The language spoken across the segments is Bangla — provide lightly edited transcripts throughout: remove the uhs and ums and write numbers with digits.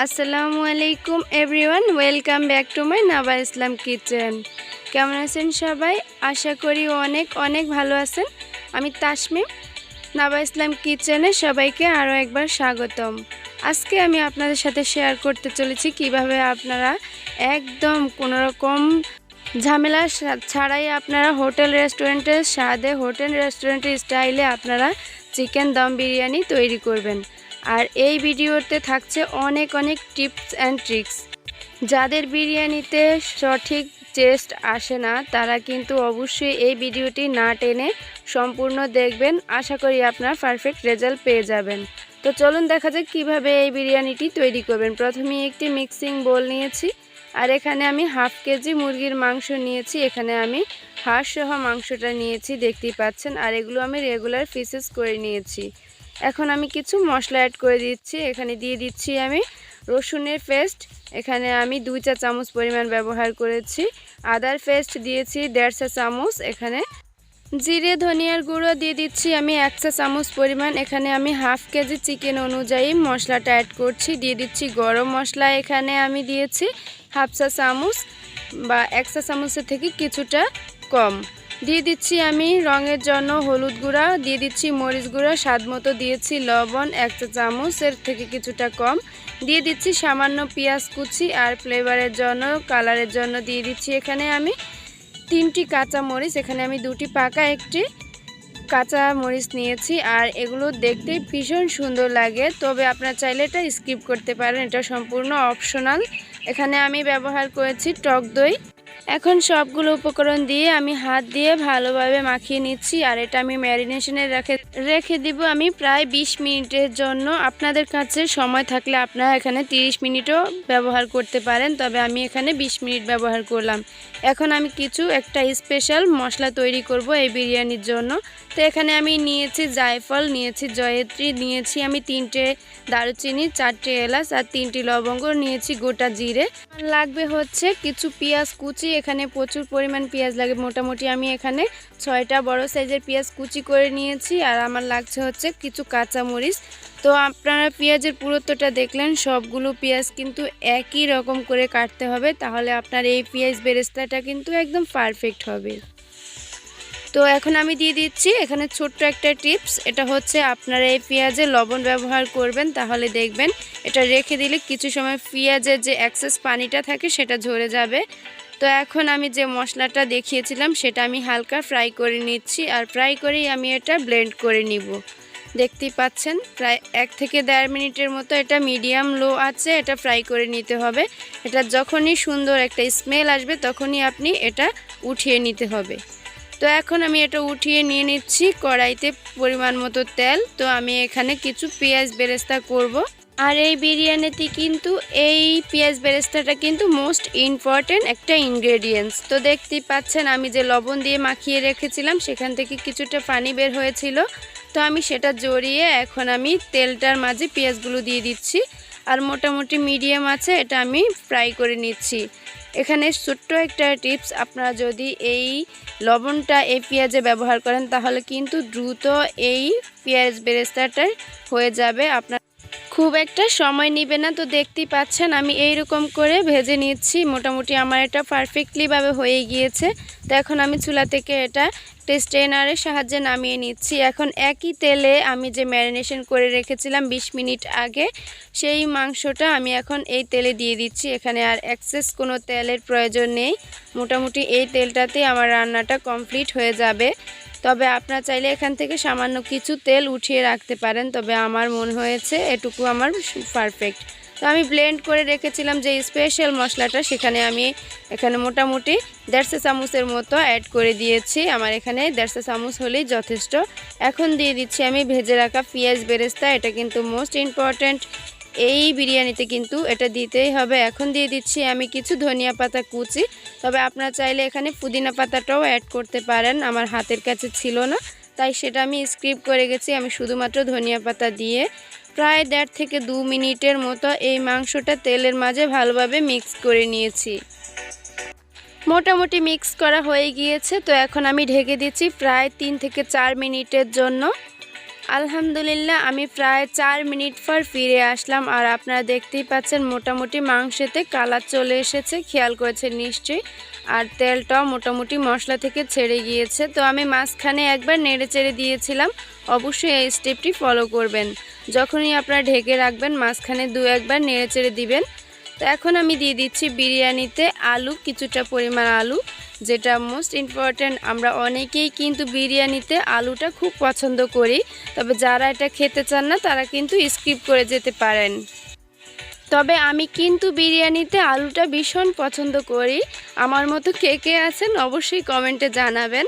আসসালামু আলাইকুম everyone, welcome back to my Naba Islam kitchen. কেমন আছেন সবাই? আশা করি অনেক অনেক ভালো আছেন। আমি তাসমিম, নাবা ইসলাম কিচেনে সবাইকে আরও একবার স্বাগতম। আজকে আমি আপনাদের সাথে শেয়ার করতে চলেছি কিভাবে আপনারা একদম কোনোরকম ঝামেলা ছাড়াই আপনারা হোটেল রেস্টুরেন্টের স্বাদে, হোটেল রেস্টুরেন্টের স্টাইলে আপনারা চিকেন দম বিরিয়ানি তৈরি করবেন। আর এই ভিডিওতে থাকছে অনেক অনেক টিপস অ্যান্ড ট্রিক্স। যাদের বিরিয়ানিতে সঠিক টেস্ট আসে না তারা কিন্তু অবশ্যই এই ভিডিওটি না টেনে সম্পূর্ণ দেখবেন। আশা করি আপনারা পারফেক্ট রেজাল্ট পেয়ে যাবেন। তো চলুন দেখা যাক কীভাবে এই বিরিয়ানিটি তৈরি করবেন। প্রথমে একটি মিক্সিং বোল নিয়েছি, আর এখানে আমি হাফ কেজি মুরগির মাংস নিয়েছি। এখানে আমি হাড় সহ মাংসটা নিয়েছি, দেখতেই পাচ্ছেন। আর এগুলো আমি রেগুলার পিসেস করে নিয়েছি। এখন আমি কিছু মশলা অ্যাড করে দিচ্ছি। এখানে দিয়ে দিচ্ছি আমি রসুনের পেস্ট, এখানে আমি 2 চা চামচ পরিমাণ ব্যবহার করেছি। আদার পেস্ট দিয়েছি 1.5 চা চামচ। এখানে জিরে ধনিয়ার গুঁড়ো দিয়ে দিচ্ছি আমি 1 চা চামচ পরিমাণ। এখানে আমি হাফ কেজি চিকেন অনুযায়ী মশলাটা অ্যাড করছি। দিয়ে দিচ্ছি গরম মশলা, এখানে আমি দিয়েছি হাফ চা চামচ বা 1 চা চামচের থেকে কিছুটা কম। দিয়ে দিচ্ছি আমি রঙের জন্য হলুদ গুঁড়া, দিয়ে দিচ্ছি মরিচ গুঁড়া, স্বাদ মতো দিয়েছি লবণ 1 চা চামচের থেকে কিছুটা কম। দিয়ে দিচ্ছি সামান্য পেঁয়াজ কুচি, আর ফ্লেভারের জন্য, কালারের জন্য দিয়ে দিচ্ছি এখানে আমি 3টি কাঁচা মরিচ। এখানে আমি 2টি পাকা, 1টি কাঁচা মরিচ নিয়েছি। আর এগুলো দেখতে ভীষণ সুন্দর লাগে, তবে আপনারা চাইলে এটা স্কিপ করতে পারেন, এটা সম্পূর্ণ অপশনাল। এখানে আমি ব্যবহার করেছি টক দই। এখন সবগুলো উপকরণ দিয়ে আমি হাত দিয়ে ভালোভাবে মাখিয়ে নিচ্ছি। আর এটা আমি ম্যারিনেশনে রেখে দিব আমি প্রায় 20 মিনিটের জন্য। আপনাদের কাছে সময় থাকলে আপনারা এখানে 30 মিনিটও ব্যবহার করতে পারেন, তবে আমি এখানে 20 মিনিট ব্যবহার করলাম। এখন আমি একটা স্পেশাল মশলা তৈরি করব এই বিরিয়ানির জন্য। তো এখানে আমি নিয়েছি জায়ফল, নিয়েছি জয়ত্রী, নিয়েছি আমি 3টে দারুচিনি, 4টে এলাচ আর 3টি লবঙ্গ, নিয়েছি গোটা জিরে। লাগবে হচ্ছে কিছু পেঁয়াজ কুচি। এখানে প্রচুর পরিমাণ পেঁয়াজ লাগে, মোটামুটি আমি এখানে 6টা বড় সাইজের পেঁয়াজ কুচি করে নিয়েছি। আর আমার লাগছে হচ্ছে কিছু কাঁচামরিচ। তো আপনারা পেঁয়াজের পুরুত্বটা দেখলেন, সবগুলো পেঁয়াজ কিন্তু একই রকম করে কাটতে হবে, তাহলে আপনার এই পেঁয়াজ বেরেস্তাটা কিন্তু একদম পারফেক্ট হবে। তো এখন আমি দিয়ে দিচ্ছি এখানে ছোট্ট একটা টিপস, এটা হচ্ছে আপনারা এই পেঁয়াজে লবণ ব্যবহার করবেন, তাহলে দেখবেন এটা রেখে দিলে কিছু সময় পেঁয়াজের যে এক্সেস পানিটা থাকে সেটা ঝরে যাবে। তো এখন আমি যে মশলাটা দেখিয়েছিলাম সেটা আমি হালকা ফ্রাই করে নিচ্ছি, আর ফ্রাই করেই আমি এটা ব্লেন্ড করে নিব। দেখতেই পাচ্ছেন প্রায় 1 থেকে 1.5 মিনিটের মতো এটা মিডিয়াম লো আছে এটা ফ্রাই করে নিতে হবে। এটা যখনই সুন্দর একটা স্মেল আসবে তখনই আপনি এটা উঠিয়ে নিতে হবে। তো এখন আমি এটা উঠিয়ে নিয়ে নিচ্ছি কড়াইতে পরিমাণ মতো তেল। তো আমি এখানে কিছু পেঁয়াজ বেরেস্তা করব। আর এই বিরিয়ানিতে কিন্তু এই পেঁয়াজ বেরেস্তাটা কিন্তু মোস্ট ইম্পর্টেন্ট একটা ইনগ্রেডিয়েন্টস। তো দেখতেই পাচ্ছেন আমি যে লবণ দিয়ে মাখিয়ে রেখেছিলাম সেখান থেকে কিছুটা পানি বের হয়েছিল। তো আমি সেটা জড়িয়ে এখন আমি তেলটার মাঝে পেঁয়াজগুলো দিয়ে দিচ্ছি। আর মোটামুটি মিডিয়াম আছে এটা আমি ফ্রাই করে নিচ্ছি। এখানে ছোট্ট একটা টিপস, আপনারা যদি এই লবণটা এই পেঁয়াজে ব্যবহার করেন তাহলে কিন্তু দ্রুত এই পেঁয়াজ বেরেস্তাটা হয়ে যাবে, আপনার খুব একটা সময় নেবে না। তো দেখতেই পাচ্ছেন আমি এইরকম করে ভেজে নিচ্ছি, মোটামুটি আমার এটা পারফেক্টলিভাবে হয়ে গিয়েছে। তো এখন আমি চুলা থেকে এটা স্ট্রেনারের সাহায্যে নামিয়ে নিচ্ছি। এখন একই তেলে আমি যে ম্যারিনেশন করে রেখেছিলাম 20 মিনিট আগে, সেই মাংসটা আমি এখন এই তেলে দিয়ে দিচ্ছি। এখানে আর এক্সেস কোনো তেলের প্রয়োজন নেই, মোটামুটি এই তেলটাতেই আমার রান্নাটা কমপ্লিট হয়ে যাবে। তবে আপনারা চাইলে এখান থেকে সামান্য কিছু তেল উঠিয়ে রাখতে পারেন, তবে আমার মনে হয়েছে এটুকু আমার পারফেক্ট। তো আমি ব্লেন্ড করে রেখেছিলাম যে স্পেশাল মশলাটা, সেখানে আমি এখানে মোটামুটি 1.5 চা চামচের মতো অ্যাড করে দিয়েছি। আমার এখানে 1.5 চা চামচ হলেই যথেষ্ট। এখন দিয়ে দিচ্ছি আমি ভেজে রাখা পেঁয়াজ বেরেস্তা, এটা কিন্তু মোস্ট ইম্পর্ট্যান্ট এই বিরিয়ানিতে, কিন্তু এটা দিতেই হবে। এখন দিয়ে দিচ্ছি আমি কিছু ধনিয়া পাতা কুচি, তবে আপনারা চাইলে এখানে পুদিনা পাতাটাও অ্যাড করতে পারেন, আমার হাতের কাছে ছিল না তাই সেটা আমি স্কিপ করে গেছি। আমি শুধুমাত্র ধনিয়া পাতা দিয়ে প্রায় 1.5 থেকে 2 মিনিটের মতো এই মাংসটা তেলের মাঝে ভালোভাবে মিক্স করে নিয়েছি। মোটামুটি মিক্স করা হয়ে গিয়েছে। তো এখন আমি ঢেকে দিচ্ছি প্রায় 3 থেকে 4 মিনিটের জন্য। আলহামদুলিল্লাহ আমি প্রায় 4 মিনিট পর ফিরে আসলাম আর আপনারা দেখতেই পাচ্ছেন মোটামুটি মাংসেতে কালার চলে এসেছে, খেয়াল করেছেন নিশ্চয়ই। আর তেলটাও মোটামুটি মশলা থেকে ছেড়ে গিয়েছে। তো আমি মাঝখানে একবার নেড়েচেড়ে দিয়েছিলাম। অবশ্যই এই স্টেপটি ফলো করবেন। যখনই আপনারা ঢেকে রাখবেন মাঝখানে 2-1 বার নেড়েচেড়ে দিবেন। তো এখন আমি দিয়ে দিচ্ছি বিরিয়ানিতে আলু, কিছুটা পরিমাণ আলু, যেটা মোস্ট ইম্পর্ট্যান্ট। আমরা অনেকেই কিন্তু বিরিয়ানিতে আলুটা খুব পছন্দ করি, তবে যারা এটা খেতে চান না তারা কিন্তু স্কিপ করে যেতে পারেন। তবে আমি কিন্তু বিরিয়ানিতে আলুটা ভীষণ পছন্দ করি। আমার মতো কে কে আছেন অবশ্যই কমেন্টে জানাবেন।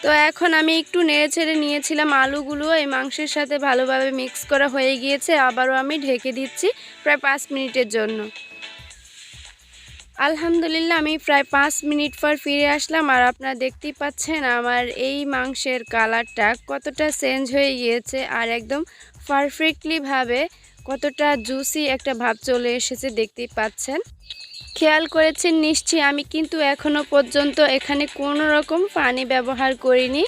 তো এখন আমি একটু নেড়েচেড়ে নিয়েছিলাম, আলুগুলো এই মাংসের সাথে ভালোভাবে মিক্স করা হয়ে গিয়েছে। আবারও আমি ঢেকে দিচ্ছি প্রায় 5 মিনিটের জন্য। আলহামদুলিল্লাহ আমি প্রায় 5 মিনিট পর ফিরে আসলাম আর আপনারা দেখতেই পাচ্ছেন আমার এই মাংসের কালারটা কতটা চেঞ্জ হয়ে গিয়েছে আর একদম পারফেক্টলিভাবে কতটা জুসি একটা ভাব চলে এসেছে দেখতেই পাচ্ছেন। খেয়াল করেছেন নিশ্চয়ই আমি কিন্তু এখনও পর্যন্ত এখানে কোনো রকম পানি ব্যবহার করিনি।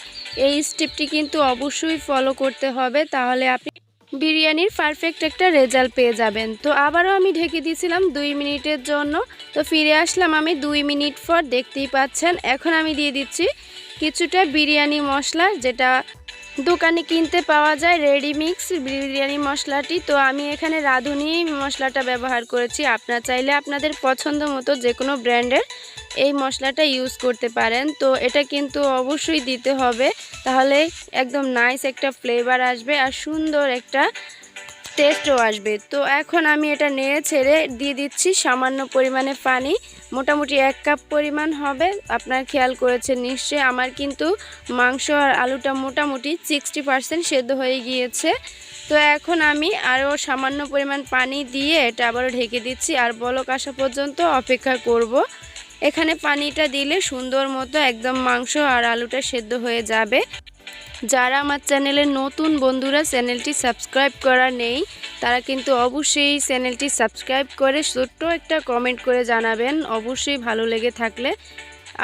এই স্টেপটি কিন্তু অবশ্যই ফলো করতে হবে, তাহলে আপনি বিরিয়ানির পারফেক্ট একটা রেজাল্ট পেয়ে যাবেন। তো আবারও আমি ঢেকে দিয়েছিলাম 2 মিনিটের জন্য। তো ফিরে আসলাম আমি 2 মিনিট পর, দেখতেই পাচ্ছেন। এখন আমি দিয়ে দিচ্ছি কিছুটা বিরিয়ানি মশলা, যেটা দোকানে কিনতে পাওয়া যায় রেডিমিক্স বিরিয়ানি মশলাটি। তো আমি এখানে রাঁধুনি মশলাটা ব্যবহার করেছি। আপনারা চাইলে আপনাদের পছন্দ মতো যে কোনো ব্র্যান্ডের এই মশলাটা ইউজ করতে পারেন। তো এটা কিন্তু অবশ্যই দিতে হবে, তাহলে একদম নাইস একটা ফ্লেভার আসবে আর সুন্দর একটা টেস্টও আসবে। তো এখন আমি এটা নেড়ে ছেড়ে দিয়ে দিচ্ছি সামান্য পরিমাণে পানি, মোটামুটি 1 কাপ পরিমাণ হবে। আপনারা খেয়াল করেছেন নিশ্চয়ই আমার কিন্তু মাংস আর আলুটা মোটামুটি 60% সেদ্ধ হয়ে গিয়েছে। তো এখন আমি আরও সামান্য পরিমাণ পানি দিয়ে এটা আবারও ঢেকে দিচ্ছি আর বলক আসা পর্যন্ত অপেক্ষা করব। এখানে পানিটা দিলে সুন্দর মতো একদম মাংস আর আলুটা সেদ্ধ হয়ে যাবে। যারা আমার চ্যানেলের নতুন বন্ধুরা চ্যানেলটি সাবস্ক্রাইব করা নেই, তারা কিন্তু অবশ্যই চ্যানেলটি সাবস্ক্রাইব করে ছোট্ট একটা কমেন্ট করে জানাবেন। অবশ্যই ভালো লেগে থাকলে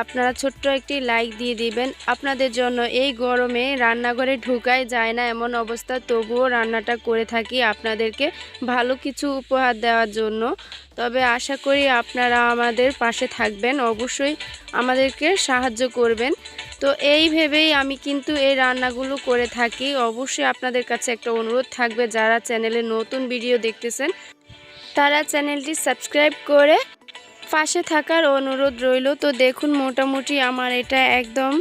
আপনারা ছোট্ট একটি লাইক দিয়ে দিবেন। আপনাদের জন্য এই গরমে রান্নাঘরে ঢুকাই যায় না এমন অবস্থা, তবুও রান্নাটা করে থাকি আপনাদেরকে ভালো কিছু উপহার দেওয়ার জন্য। তবে আশা করি আপনারা আমাদের পাশে থাকবেন, অবশ্যই আমাদেরকে সাহায্য করবেন। তো এই ভেবেই আমি কিন্তু এই রান্নাগুলো করে থাকি। অবশ্যই আপনাদের কাছে একটা অনুরোধ থাকবে, যারা চ্যানেলে নতুন ভিডিও দেখতেছেন তারা চ্যানেলটি সাবস্ক্রাইব করে পাশে থাকার অনুরোধ রইল। তো দেখুন মোটামুটি আমার এটা একদম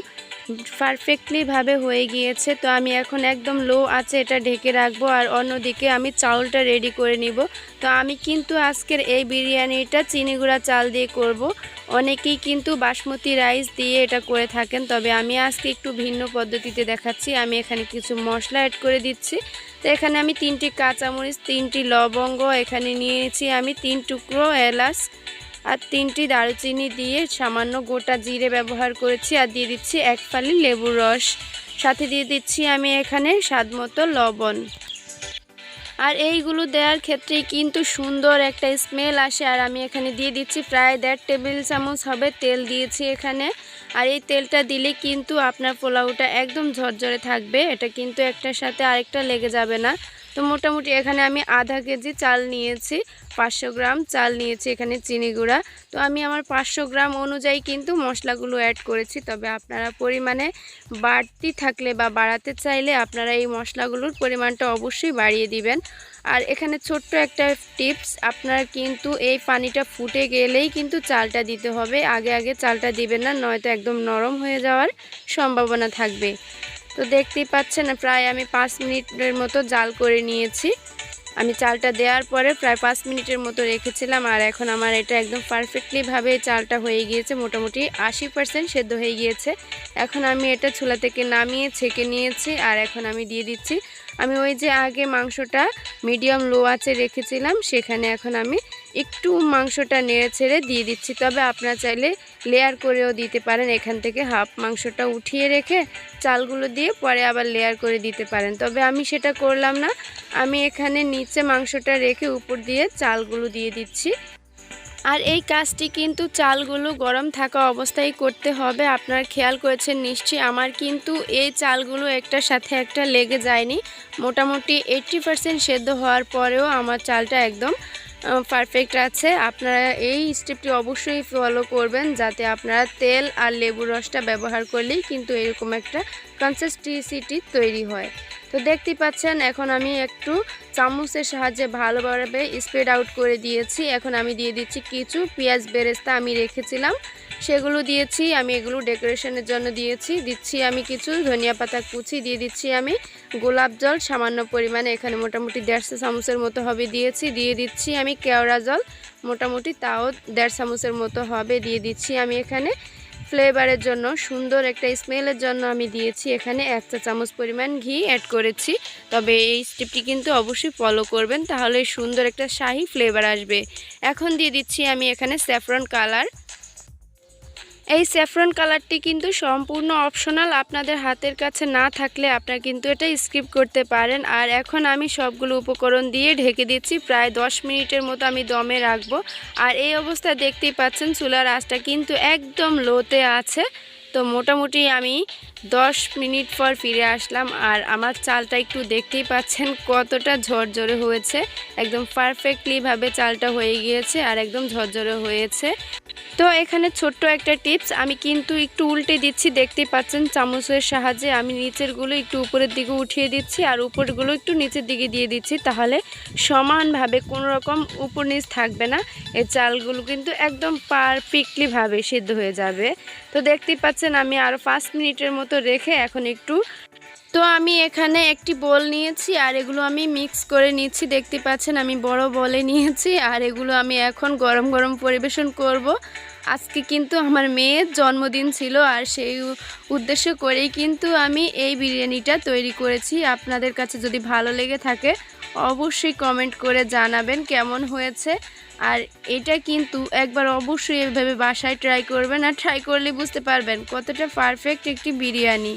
পারফেক্টলিভাবে হয়ে গিয়েছে। তো আমি এখন একদম লো আছে এটা ঢেকে রাখবো আর অন্যদিকে আমি চাউলটা রেডি করে নিব। তো আমি কিন্তু আজকের এই বিরিয়ানিটা চিনি গুঁড়া চাল দিয়ে করব। অনেকেই কিন্তু বাসমতি রাইস দিয়ে এটা করে থাকেন, তবে আমি আজকে একটু ভিন্ন পদ্ধতিতে দেখাচ্ছি। আমি এখানে কিছু মশলা অ্যাড করে দিচ্ছি। তো এখানে আমি 3টি কাঁচামরিচ, 3টি লবঙ্গ, এখানে নিয়েছি আমি 3 টুকরো এলাচ আর 3টি দারুচিনি দিয়ে সামান্য গোটা জিরে ব্যবহার করেছি আর দিয়ে দিচ্ছি 1 ফালি লেবুর রস, সাথে দিয়ে দিচ্ছি আমি এখানে স্বাদমতো লবণ। আর এইগুলো দেওয়ার ক্ষেত্রে কিন্তু সুন্দর একটা স্মেল আসে। আর আমি এখানে দিয়ে দিচ্ছি প্রায় 1.5 টেবিল চামচ হবে তেল দিয়েছি এখানে। আর এই তেলটা দিলে কিন্তু আপনার পোলাওটা একদম ঝরঝরে থাকবে, এটা কিন্তু একটার সাথে আরেকটা লেগে যাবে না। তো মোটামুটি এখানে আমি আধা কেজি চাল নিয়েছি, 500 গ্রাম চাল নিয়েছি এখানে চিনি গুঁড়া। তো আমি আমার 500 গ্রাম অনুযায়ী কিন্তু মশলাগুলো অ্যাড করেছি, তবে আপনারা পরিমাণে বাড়তি থাকলে বা বাড়াতে চাইলে আপনারা এই মশলাগুলোর পরিমাণটা অবশ্যই বাড়িয়ে দিবেন। আর এখানে ছোট্ট একটা টিপস, আপনারা কিন্তু এই পানিটা ফুটে গেলেই কিন্তু চালটা দিতে হবে, আগে আগে চালটা দিবেন না, নয়তো একদম নরম হয়ে যাওয়ার সম্ভাবনা থাকবে। তো দেখতেই পাচ্ছেন প্রায় আমি 5 মিনিটের মতো জাল করে নিয়েছি। আমি চালটা দেওয়ার পরে প্রায় 5 মিনিটের মতো রেখেছিলাম আর এখন আমার এটা একদম পারফেক্টলিভাবে চালটা হয়ে গিয়েছে, মোটামুটি 80% সেদ্ধ হয়ে গিয়েছে। এখন আমি এটা চুলা থেকে নামিয়ে ছেঁকে নিয়েছি আর এখন আমি দিয়ে দিচ্ছি আমি ওই যে আগে মাংসটা মিডিয়াম লো আঁচে রেখেছিলাম, সেখানে এখন আমি একটু মাংসটা নেড়ে ছেড়ে দিয়ে দিচ্ছি। তবে আপনারা চাইলে লেয়ার করেও দিতে পারেন, এখান থেকে হাফ মাংসটা উঠিয়ে রেখে চালগুলো দিয়ে পরে আবার লেয়ার করে দিতে পারেন, তবে আমি সেটা করলাম না। আমি এখানে নিচে মাংসটা রেখে উপর দিয়ে চালগুলো দিয়ে দিচ্ছি। আর এই কাজটি কিন্তু চালগুলো গরম থাকা অবস্থায় করতে হবে। আপনারা খেয়াল করেছেন নিশ্চয়ই, আমার কিন্তু এই চালগুলো একটার সাথে একটা লেগে যায়নি। মোটামুটি 80% সেদ্ধ হওয়ার পরেও আমার চালটা একদম পারফেক্ট আছে। আপনারা এই স্টেপটি অবশ্যই ফলো করবেন, যাতে আপনারা তেল আর লেবুর রসটা ব্যবহার করলেই কিন্তু এরকম একটা কনসিস্টেন্সিটি তৈরি হয়। তো দেখতেই পাচ্ছেন এখন আমি একটু চামচের সাহায্যে ভালোভাবে স্প্রেড আউট করে দিয়েছি। এখন আমি দিয়ে দিচ্ছি কিছু পেঁয়াজ বেরেস্তা আমি রেখেছিলাম, সেগুলো দিয়েছি। আমি এগুলো ডেকোরেশনের জন্য দিচ্ছি আমি কিছু ধনিয়া পাতা কুচি, দিয়ে দিচ্ছি আমি গোলাপ জল সামান্য পরিমাণে, এখানে মোটামুটি 1.5 চামচের মতো হবে দিয়ে দিচ্ছি আমি কেওড়া জল, মোটামুটি তাও 1.5 চামচের মতো হবে দিয়ে দিচ্ছি আমি এখানে ফ্লেভারের জন্য, সুন্দর একটা স্মেলের জন্য আমি দিয়েছি এখানে 1 চা চামচ পরিমাণ ঘি অ্যাড করেছি। তবে এই স্টেপটি কিন্তু অবশ্যই ফলো করবেন, তাহলে সুন্দর একটা শাহি ফ্লেভার আসবে। এখন দিয়ে দিচ্ছি আমি এখানে স্যাফরন কালার। এই স্যাফরন কালারটি কিন্তু সম্পূর্ণ অপশনাল, আপনাদের হাতের কাছে না থাকলে আপনারা কিন্তু এটা স্কিপ করতে পারেন। আর এখন আমি সবগুলো উপকরণ দিয়ে ঢেকে দিচ্ছি, প্রায় 10 মিনিটের মতো আমি দমে রাখবো। আর এই অবস্থায় দেখতেই পাচ্ছেন চুলার আঁচটা কিন্তু একদম লোতে আছে। তো মোটামুটি আমি 10 মিনিট পর ফিরে আসলাম, আর আমার চালটা একটু দেখতেই পাচ্ছেন কতটা ঝরঝরে হয়েছে, একদম পারফেক্টলিভাবে চালটা হয়ে গিয়েছে আর একদম ঝরঝরে হয়েছে। তো এখানে ছোট্ট একটা টিপস, আমি কিন্তু একটু উল্টে দিচ্ছি, দেখতেই পাচ্ছেন চামচের সাহায্যে আমি নিচেরগুলো একটু উপরের দিকে উঠিয়ে দিচ্ছি আর উপরগুলো একটু নিচের দিকে দিয়ে দিচ্ছি, তাহলে সমানভাবে কোনো রকম উপর নিচ থাকবে না। এই চালগুলো কিন্তু একদম পারফেক্টলিভাবে সিদ্ধ হয়ে যাবে। তো দেখতেই পাচ্ছেন আমি আরও 5 মিনিটের মতো রেখে এখন তো আমি এখানে একটি বোল নিয়েছি আর এগুলো আমি মিক্স করে নিচ্ছি। দেখতে পাচ্ছেন আমি বড় বলে নিয়েছি আর এগুলো আমি এখন গরম গরম পরিবেশন করব। আজকে কিন্তু আমার মেয়ের জন্মদিন ছিল আর সেই উদ্দেশ্য করেই কিন্তু আমি এই বিরিয়ানিটা তৈরি করেছি। আপনাদের কাছে যদি ভালো লেগে থাকে অবশ্যই কমেন্ট করে জানাবেন কেমন হয়েছে। আর এটা কিন্তু একবার অবশ্যই এভাবে বাসায় ট্রাই করবেন, আর ট্রাই করলে বুঝতে পারবেন কতটা পারফেক্ট একটি বিরিয়ানি।